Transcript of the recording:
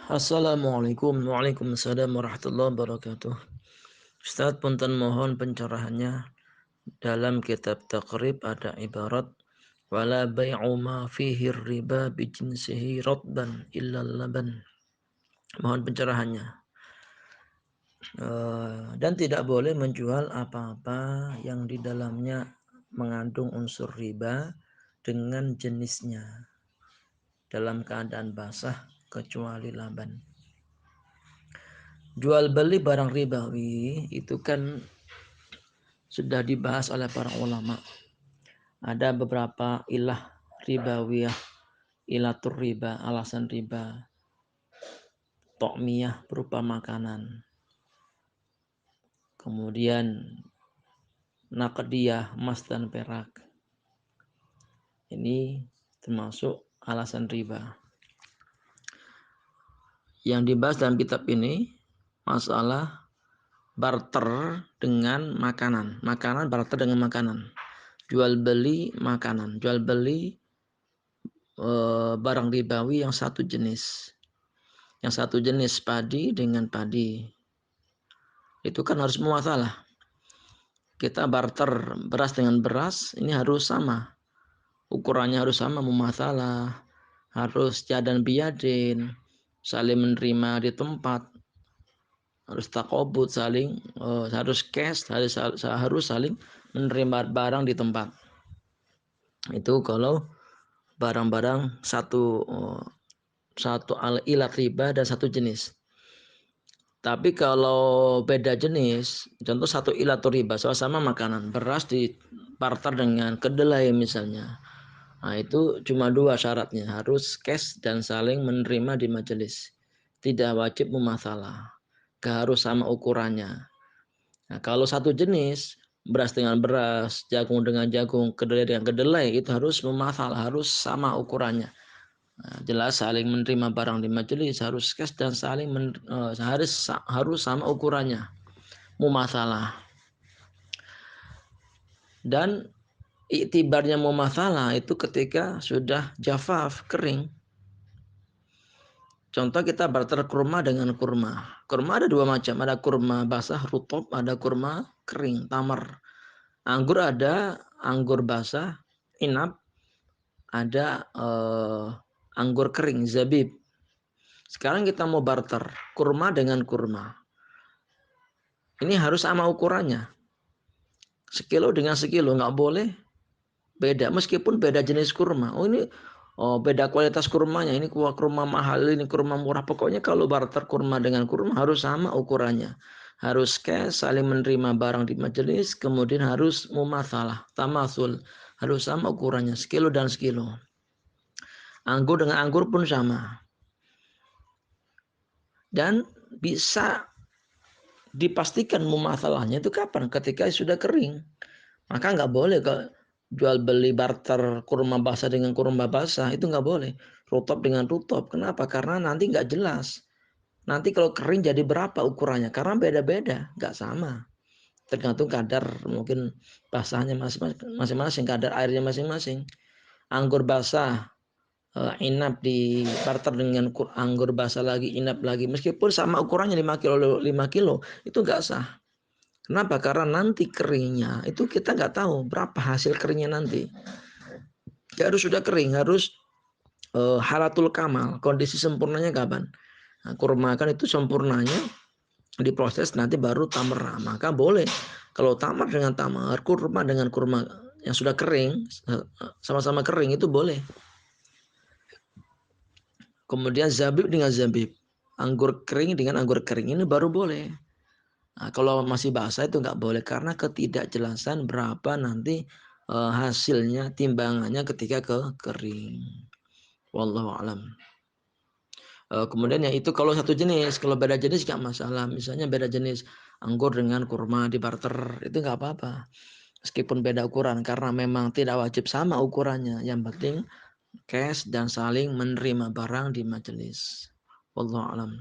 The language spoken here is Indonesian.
Assalamualaikum. Waalaikumsalam warahmatullahi wabarakatuh. Ustaz, punten mohon pencerahannya. Dalam kitab Taqrib ada ibarat wala bai'u ma fihi riba bijinsihi radban illa laban. Mohon pencerahannya. Dan tidak boleh menjual apa-apa yang di dalamnya mengandung unsur riba dengan jenisnya dalam keadaan basah kecuali laban. Jual beli barang ribawi itu kan sudah dibahas oleh para ulama. Ada beberapa ilah ribawiyah, ilatur riba, alasan riba, tokmiyah berupa makanan. Kemudian naqdiyah, emas dan perak. Ini termasuk alasan riba. Yang dibahas dalam kitab ini masalah barter dengan makanan. Makanan barter dengan makanan. Jual beli makanan. Jual beli barang ribawi yang satu jenis. Yang satu jenis padi dengan padi. Itu kan harus muamalah. Kita barter beras dengan beras, ini harus sama. Ukurannya harus sama, muamalah. Harus jadan biadin, saling menerima di tempat. Harus takobut, harus cash, harus saling menerima barang di tempat. Itu kalau barang-barang satu ilat riba dan satu jenis. Tapi kalau beda jenis, contoh satu ilat riba, sama makanan, beras di barter dengan kedelai misalnya. Nah itu cuma dua syaratnya, harus cash dan saling menerima di majelis. Tidak wajib mumasalah, gak harus sama ukurannya. Nah kalau satu jenis, beras dengan beras, jagung dengan jagung, kedelai dengan kedelai, itu harus mumasalah, harus sama ukurannya. Nah, jelas saling menerima barang di majelis harus cash dan saling harus sama ukurannya. Mumasalah. Dan iktibarnya mumasalah itu ketika sudah jafaf, kering. Contoh kita barter kurma dengan kurma. Kurma ada dua macam, ada kurma basah, rutop, ada kurma kering, tamar. Anggur ada anggur basah, inab, ada anggur kering, zabib. Sekarang kita mau barter kurma dengan kurma. Ini harus sama ukurannya. Sekilo dengan sekilo, nggak boleh beda. Meskipun beda jenis kurma. Beda kualitas kurmanya. Ini kurma mahal, ini kurma murah. Pokoknya kalau barter kurma dengan kurma harus sama ukurannya. Harus cash, saling menerima barang di majelis. Kemudian harus mumatsalah, tamasul. Harus sama ukurannya, sekilo dan sekilo. Anggur dengan anggur pun sama. Dan bisa dipastikan mumasalahnya itu kapan? Ketika sudah kering. Maka nggak boleh jual beli barter kurma basah dengan kurma basah, itu nggak boleh. Rutop dengan rutop. Kenapa? Karena nanti nggak jelas. Nanti kalau kering jadi berapa ukurannya? Karena beda-beda, nggak sama. Tergantung kadar mungkin basahnya masing-masing, kadar airnya masing-masing. Anggur basah, inap di barter dengan anggur basah lagi, inap lagi. Meskipun sama ukurannya 5 kilo, itu nggak sah. Kenapa? Karena nanti keringnya itu kita nggak tahu berapa hasil keringnya nanti. Ya harus sudah kering, harus halatul kamal, kondisi sempurnanya kapan? Nah, kurma kan itu sempurnanya diproses nanti baru tamar. Maka boleh kalau tamar dengan tamar, kurma dengan kurma yang sudah kering, sama-sama kering itu boleh. Kemudian zabib dengan zabib, anggur kering dengan anggur kering ini baru boleh. Nah, kalau masih basah itu nggak boleh karena ketidakjelasan berapa nanti hasilnya, timbangannya ketika kering. Wallahu alam. Kemudian ya itu kalau satu jenis, kalau beda jenis nggak masalah. Misalnya beda jenis anggur dengan kurma di barter itu nggak apa-apa. Meskipun beda ukuran karena memang tidak wajib sama ukurannya. Yang penting cash dan saling menerima barang di majelis. Wallahu alam.